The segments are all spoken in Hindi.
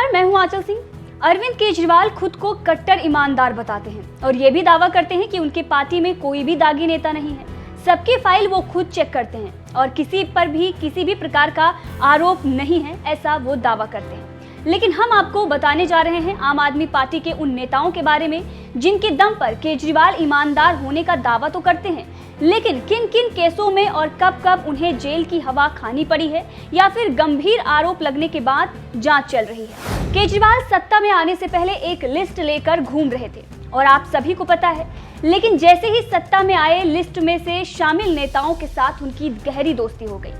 नमस्कार, मैं हूं आंचल सिंह। अरविंद केजरीवाल खुद को कट्टर ईमानदार बताते हैं और ये भी दावा करते हैं कि उनकी पार्टी में कोई भी दागी नेता नहीं है। सबकी फाइल वो खुद चेक करते हैं और किसी पर भी किसी भी प्रकार का आरोप नहीं है, ऐसा वो दावा करते हैं। लेकिन हम आपको बताने जा रहे हैं आम आदमी पार्टी के उन नेताओं के बारे में जिनके दम पर केजरीवाल ईमानदार होने का दावा तो करते हैं, लेकिन किन किन केसों में और कब कब उन्हें जेल की हवा खानी पड़ी है या फिर गंभीर आरोप लगने के बाद जांच चल रही है। केजरीवाल सत्ता में आने से पहले एक लिस्ट लेकर घूम रहे थे और आप सभी को पता है, लेकिन जैसे ही सत्ता में आए लिस्ट में से शामिल नेताओं के साथ उनकी गहरी दोस्ती हो गई।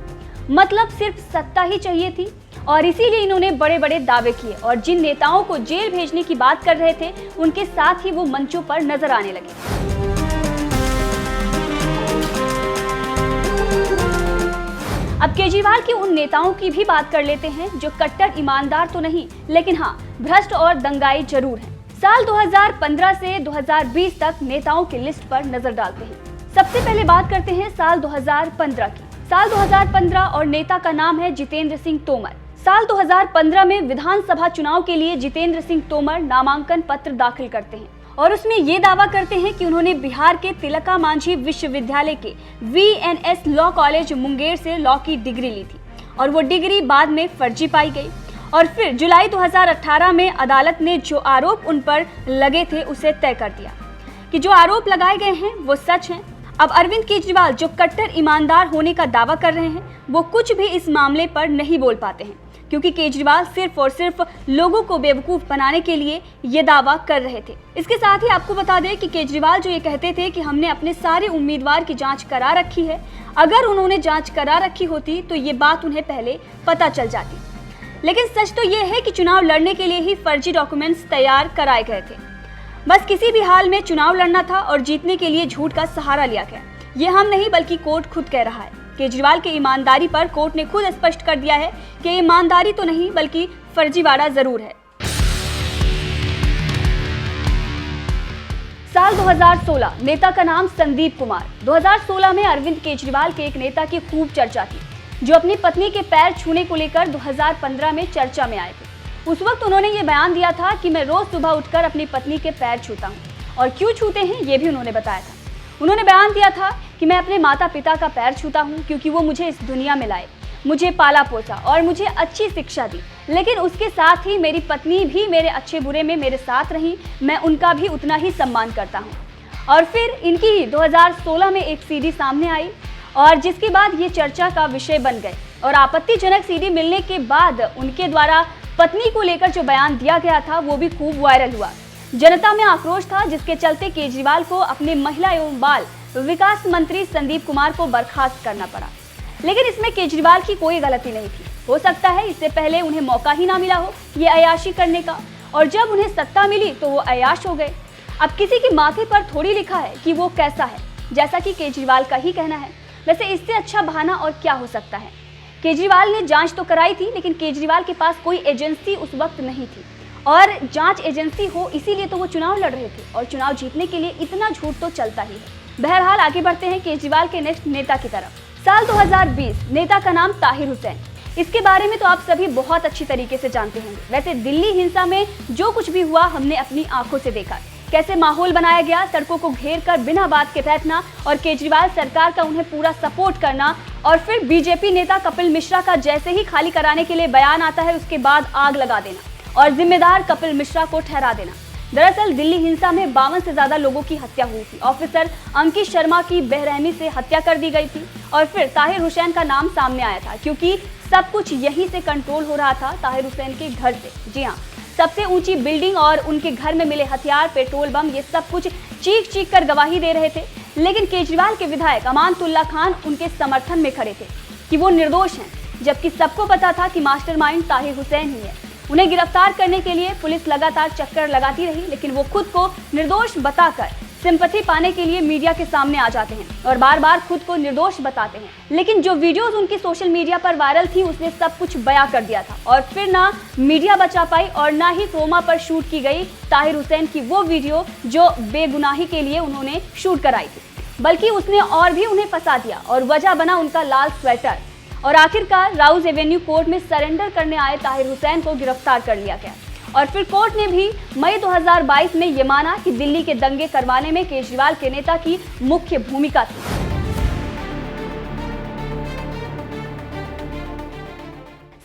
मतलब सिर्फ सत्ता ही चाहिए थी और इसीलिए इन्होंने बड़े बड़े दावे किए और जिन नेताओं को जेल भेजने की बात कर रहे थे उनके साथ ही वो मंचों पर नजर आने लगे। अब केजरीवाल के उन नेताओं की भी बात कर लेते हैं जो कट्टर ईमानदार तो नहीं, लेकिन हाँ, भ्रष्ट और दंगाई जरूर हैं। साल 2015 से 2020 तक नेताओं की लिस्ट पर नजर डालते हैं। सबसे पहले बात करते हैं साल 2015 की। साल 2015 और नेता का नाम है जितेंद्र सिंह तोमर। साल 2015 में विधानसभा चुनाव के लिए जितेंद्र सिंह तोमर नामांकन पत्र दाखिल करते हैं और उसमें ये दावा करते हैं कि उन्होंने बिहार के तिलका मांझी विश्वविद्यालय के VNS लॉ कॉलेज मुंगेर से लॉ की डिग्री ली थी और वो डिग्री बाद में फर्जी पाई गई। और फिर जुलाई 2018 में अदालत ने जो आरोप उन पर लगे थे उसे तय कर दिया कि जो आरोप लगाए गए हैं वो सच हैं। अब अरविंद केजरीवाल जो कट्टर ईमानदार होने का दावा कर रहे हैं वो कुछ भी इस मामले पर नहीं बोल पाते हैं क्योंकि केजरीवाल सिर्फ और सिर्फ लोगों को बेवकूफ बनाने के लिए ये दावा कर रहे थे। इसके साथ ही आपको बता दें कि केजरीवाल जो ये कहते थे कि हमने अपने सारे उम्मीदवार की जांच करा रखी है, अगर उन्होंने जांच करा रखी होती तो ये बात उन्हें पहले पता चल जाती। लेकिन सच तो ये है कि चुनाव लड़ने के लिए ही फर्जी डॉक्यूमेंट्स तैयार कराए गए थे। बस किसी भी हाल में चुनाव लड़ना था और जीतने के लिए झूठ का सहारा लिया गया। ये हम नहीं बल्कि कोर्ट खुद कह रहा है। केजरीवाल की ईमानदारी पर कोर्ट ने खुद स्पष्ट कर दिया है कि ईमानदारी तो नहीं बल्कि फर्जीवाड़ा जरूर है। साल 2016, नेता का नाम संदीप कुमार। 2016 में अरविंद केजरीवाल के एक नेता की खूब चर्चा थी जो अपनी पत्नी के पैर छूने को लेकर 2015 में चर्चा में आए थे। उस वक्त उन्होंने ये बयान दिया था कि मैं रोज सुबह उठकर अपनी पत्नी के पैर छूता हूँ और क्यों छूते हैं ये भी उन्होंने बताया था। उन्होंने बयान दिया था कि मैं अपने माता पिता का पैर छूता हूँ क्योंकि वो मुझे इस दुनिया में लाए, मुझे पाला पोसा और मुझे अच्छी शिक्षा दी, लेकिन उसके साथ ही मेरी पत्नी भी मेरे अच्छे बुरे में मेरे साथ रही, मैं उनका भी उतना ही सम्मान करता हूँ। और फिर इनकी ही 2016 में एक सीडी सामने आई और जिसके बाद ये चर्चा का विषय बन गए और आपत्तिजनक सीडी मिलने के बाद उनके द्वारा पत्नी को लेकर जो बयान दिया गया था वो भी खूब वायरल हुआ। जनता में आक्रोश था जिसके चलते केजरीवाल को अपने महिला एवं बाल विकास मंत्री संदीप कुमार को बर्खास्त करना पड़ा। लेकिन इसमें केजरीवाल की कोई गलती नहीं थी। हो सकता है इससे पहले उन्हें मौका ही ना मिला हो ये अय्याशी करने का और जब उन्हें सत्ता मिली तो वो अय्याश हो गए। अब किसी के माथे पर थोड़ी लिखा है कि वो कैसा है, जैसा कि केजरीवाल का ही कहना है। वैसे इससे अच्छा बहाना और क्या हो सकता है। केजरीवाल ने जांच तो कराई थी लेकिन केजरीवाल के पास कोई एजेंसी उस वक्त नहीं थी और जांच एजेंसी हो इसीलिए तो वो चुनाव लड़ रहे थे और चुनाव जीतने के लिए इतना झूठ तो चलता ही है। बहरहाल आगे बढ़ते हैं केजरीवाल के नेक्स्ट नेता की तरफ। साल 2020, नेता का नाम ताहिर हुसैन। इसके बारे में तो आप सभी बहुत अच्छी तरीके से जानते होंगे। वैसे दिल्ली हिंसा में जो कुछ भी हुआ हमने अपनी आंखों से देखा, कैसे माहौल बनाया गया, सड़कों को घेर कर बिना बात के बैठना और केजरीवाल सरकार का उन्हें पूरा सपोर्ट करना और फिर बीजेपी नेता कपिल मिश्रा का जैसे ही खाली कराने के लिए बयान आता है उसके बाद आग लगा देना और जिम्मेदार कपिल मिश्रा को ठहरा देना। दरअसल दिल्ली हिंसा में 52 से ज्यादा लोगों की हत्या हुई थी। ऑफिसर अंकित शर्मा की बेरहमी से हत्या कर दी गई थी और फिर ताहिर हुसैन का नाम सामने आया था क्योंकि सब कुछ यहीं से कंट्रोल हो रहा था, ताहिर हुसैन के घर से। जी हाँ, सबसे ऊंची बिल्डिंग और उनके घर में मिले हथियार, पेट्रोल बम, ये सब कुछ चीख चीख कर गवाही दे रहे थे। लेकिन केजरीवाल के विधायक अमानतुल्ला खान उनके समर्थन में खड़े थे कि वो निर्दोष हैं, जबकि सबको पता था कि मास्टरमाइंड ताहिर हुसैन ही है। उन्हें गिरफ्तार करने के लिए पुलिस लगातार चक्कर लगाती रही लेकिन वो खुद को निर्दोष बताकर सिंपैथी पाने के लिए मीडिया के सामने आ जाते हैं और बार बार खुद को निर्दोष बताते हैं। लेकिन जो वीडियोस उनकी सोशल मीडिया पर वायरल थी उसने सब कुछ बयां कर दिया था और फिर ना मीडिया बचा पाई और ना ही क्रोमा पर शूट की गई ताहिर हुसैन की वो वीडियो जो बेगुनाही के लिए उन्होंने शूट कराई थी, बल्कि उसने और भी उन्हें फंसा दिया और वजह बना उनका लाल स्वेटर। और आखिरकार राउज एवेन्यू कोर्ट में सरेंडर करने आए ताहिर हुसैन को गिरफ्तार कर लिया गया और फिर कोर्ट ने भी मई 2022 में ये माना कि दिल्ली के दंगे करवाने में केजरीवाल के नेता की मुख्य भूमिका थी।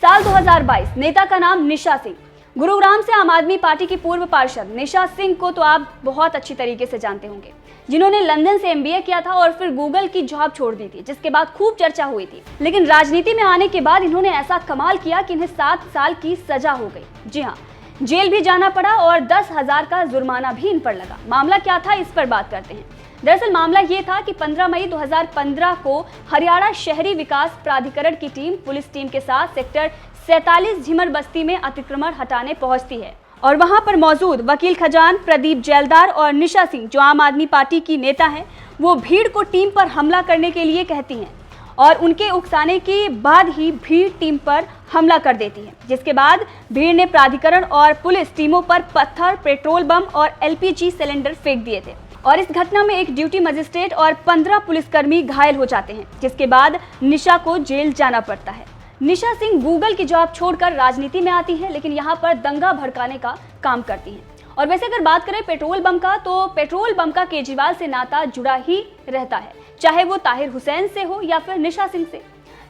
साल 2022, नेता का नाम निशा सिंह। गुरुग्राम से आम आदमी पार्टी की पूर्व पार्षद निशा सिंह को तो आप बहुत अच्छी तरीके से जानते होंगे, जिन्होंने लंदन से एमबीए किया था और फिर गूगल की जॉब छोड़ दी थी, जिसके बाद खूब चर्चा हुई थी। लेकिन राजनीति में आने के बाद इन्होंने ऐसा कमाल किया कि इन्हें 7 साल की सजा हो गई। जी हाँ, जेल भी जाना पड़ा और 10,000 का जुर्माना भी इन पर लगा। मामला क्या था, इस पर बात करते हैं। दरअसल मामला ये था कि 15 मई 2015 को हरियाणा शहरी विकास प्राधिकरण की टीम पुलिस टीम के साथ सेक्टर 47 झिमर बस्ती में अतिक्रमण हटाने पहुंचती है और वहां पर मौजूद वकील खजान, प्रदीप जेलदार और निशा सिंह, जो आम आदमी पार्टी की नेता हैं, वो भीड़ को टीम पर हमला करने के लिए कहती हैं और उनके उकसाने के बाद ही भीड़ टीम पर हमला कर देती है, जिसके बाद भीड़ ने प्राधिकरण और पुलिस टीमों पर पत्थर, पेट्रोल बम और एलपीजी सिलेंडर फेंक दिए थे और इस घटना में एक ड्यूटी मजिस्ट्रेट और 15 पुलिसकर्मी घायल हो जाते हैं, जिसके बाद निशा को जेल जाना पड़ता है। निशा सिंह गूगल की जॉब छोड़कर राजनीति में आती हैं, लेकिन यहाँ पर दंगा भड़काने का काम करती हैं। और वैसे अगर बात करें पेट्रोल बम का, तो पेट्रोल बम का केजरीवाल से नाता जुड़ा ही रहता है, चाहे वो ताहिर हुसैन से हो या फिर निशा सिंह से।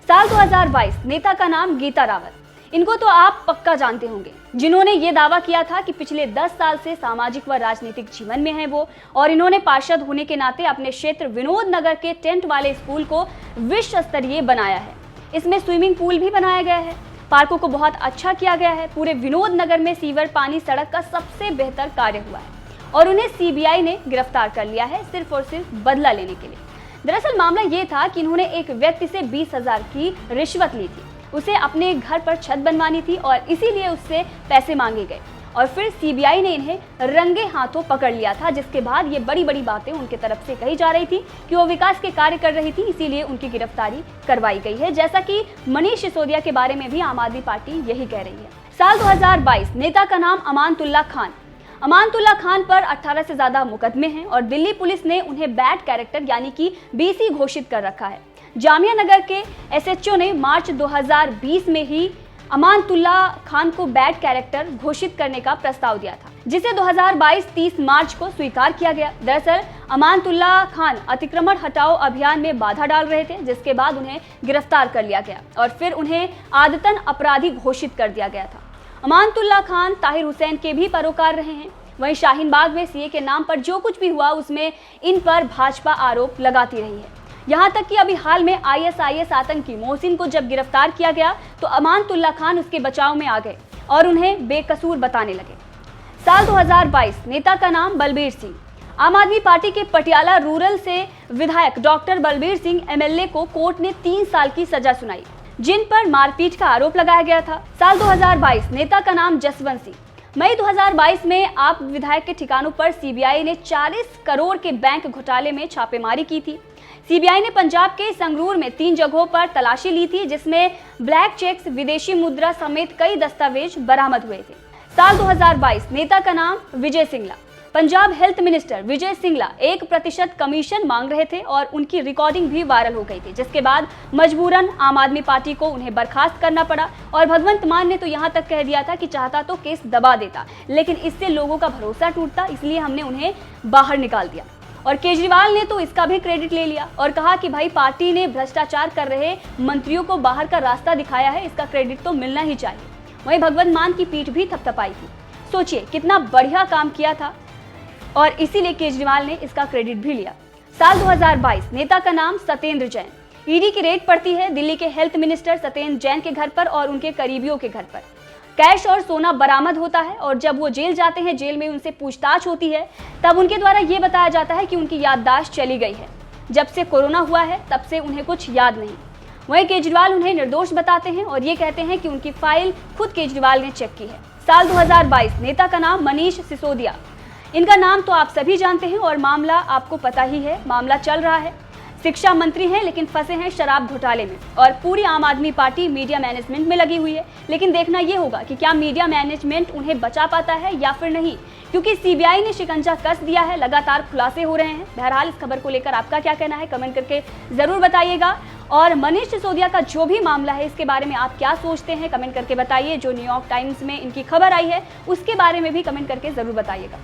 साल 2022, नेता का नाम गीता रावत। इनको तो आप पक्का जानते होंगे, जिन्होंने ये दावा किया था कि पिछले 10 साल से सामाजिक व राजनीतिक जीवन में हैं वो, और इन्होंने पार्षद होने के नाते अपने क्षेत्र विनोद नगर के टेंट वाले स्कूल को विश्व स्तरीय बनाया है। इसमें स्विमिंग पूल भी बनाया गया है, पार्कों को बहुत अच्छा किया गया है। पूरे विनोद नगर में सीवर पानी सड़क का सबसे बेहतर कार्य हुआ है और उन्हें सीबीआई ने गिरफ्तार कर लिया है सिर्फ और सिर्फ बदला लेने के लिए। दरअसल मामला ये था कि इन्होंने एक व्यक्ति से 20,000 की रिश्वत ली थी, उसे अपने घर पर छत बनवानी थी और इसीलिए उससे पैसे मांगे गए और फिर सीबीआई ने इन्हें रंगे हाथों पकड़ लिया था, जिसके बाद ये बड़ी बड़ी बातें उनके तरफ से कही जा रही थी कि वो विकास के कार्य कर रही थी, इसीलिए उनकी गिरफ्तारी करवाई गई है, जैसा कि मनीष सिसोदिया के बारे में भी आम आदमी पार्टी यही कह रही है। साल 2022, नेता का नाम अमानतुल्लाह खान। अमानतुल्लाह खान पर 18 से ज्यादा मुकदमे हैं और दिल्ली पुलिस ने उन्हें बैड कैरेक्टर यानी कि बीसी घोषित कर रखा है। जामिया नगर के एसएचओ ने मार्च 2020 में ही अमानतुल्लाह खान को बैड कैरेक्टर घोषित करने का प्रस्ताव दिया था, जिसे 2022 30 मार्च को स्वीकार किया गया। दरअसल अमानतुल्लाह खान अतिक्रमण हटाओ अभियान में बाधा डाल रहे थे, जिसके बाद उन्हें गिरफ्तार कर लिया गया और फिर उन्हें आदतन अपराधी घोषित कर दिया गया था। अमानतुल्लाह खान ताहिर हुसैन के भी पैरोकार रहे हैं। वहीं शाहीन बाग में सीए के नाम पर जो कुछ भी हुआ उसमें इन पर भाजपा आरोप लगाती रही है। यहाँ तक कि अभी हाल में आईएसआईएस आतंकी मोहसिन को जब गिरफ्तार किया गया तो अमानतुल्लाह खान उसके बचाव में आ गए और उन्हें बेकसूर बताने लगे। साल 2022, नेता का नाम बलबीर सिंह। आम आदमी पार्टी के पटियाला रूरल से विधायक डॉक्टर बलबीर सिंह एमएलए को कोर्ट ने 3 साल की सजा सुनाई, जिन पर मारपीट का आरोप लगाया गया था। साल 2022, नेता का नाम जसवंत सिंह। मई 2022 में आप विधायक के ठिकानों पर सीबीआई ने 40 करोड़ के बैंक घोटाले में छापेमारी की थी। सीबीआई ने पंजाब के संगरूर में 3 जगहों पर तलाशी ली थी, जिसमें ब्लैक चेक्स, विदेशी मुद्रा समेत कई दस्तावेज बरामद हुए थे। साल 2022, नेता का नाम विजय सिंगला। पंजाब हेल्थ मिनिस्टर विजय सिंगला 1% कमीशन मांग रहे थे और उनकी रिकॉर्डिंग भी वायरल हो गई थी, जिसके बाद मजबूरन आम आदमी पार्टी को उन्हें बर्खास्त करना पड़ा और भगवंत मान ने तो यहाँ तक कह दिया था कि चाहता तो केस दबा देता, लेकिन इससे लोगों का भरोसा टूटता, इसलिए हमने उन्हें बाहर निकाल दिया। और केजरीवाल ने तो इसका भी क्रेडिट ले लिया और कहा कि भाई पार्टी ने भ्रष्टाचार कर रहे मंत्रियों को बाहर का रास्ता दिखाया है, इसका क्रेडिट तो मिलना ही चाहिए। वहीं भगवंत मान की पीठ भी थपथपाई थी। सोचिए कितना बढ़िया काम किया था और इसीलिए केजरीवाल ने इसका क्रेडिट भी लिया। साल 2022, नेता का नाम सत्येंद्र जैन। ईडी की रेड पड़ती है दिल्ली के हेल्थ मिनिस्टर सत्येंद्र जैन के घर पर और उनके करीबियों के घर पर। कैश और सोना बरामद होता है और जब वो जेल जाते हैं, जेल में उनसे पूछताछ होती है, तब उनके द्वारा ये बताया जाता है कि उनकी याददाश्त चली गई है। जब से कोरोना हुआ है तब से उन्हें कुछ याद नहीं। वहीं केजरीवाल उन्हें निर्दोष बताते हैं और ये कहते हैं कि उनकी फाइल खुद केजरीवाल ने चेक की है। साल 2022, नेता का नाम मनीष सिसोदिया। इनका नाम तो आप सभी जानते हैं और मामला आपको पता ही है। मामला चल रहा है, शिक्षा मंत्री हैं लेकिन फंसे हैं शराब घोटाले में और पूरी आम आदमी पार्टी मीडिया मैनेजमेंट में लगी हुई है। लेकिन देखना ये होगा कि क्या मीडिया मैनेजमेंट उन्हें बचा पाता है या फिर नहीं, क्योंकि सीबीआई ने शिकंजा कस दिया है, लगातार खुलासे हो रहे हैं। बहरहाल इस खबर को लेकर आपका क्या कहना है कमेंट करके जरूर बताइएगा और मनीष सिसोदिया का जो भी मामला है इसके बारे में आप क्या सोचते हैं कमेंट करके बताइए। जो न्यूयॉर्क टाइम्स में इनकी खबर आई है उसके बारे में भी कमेंट करके जरूर बताइएगा।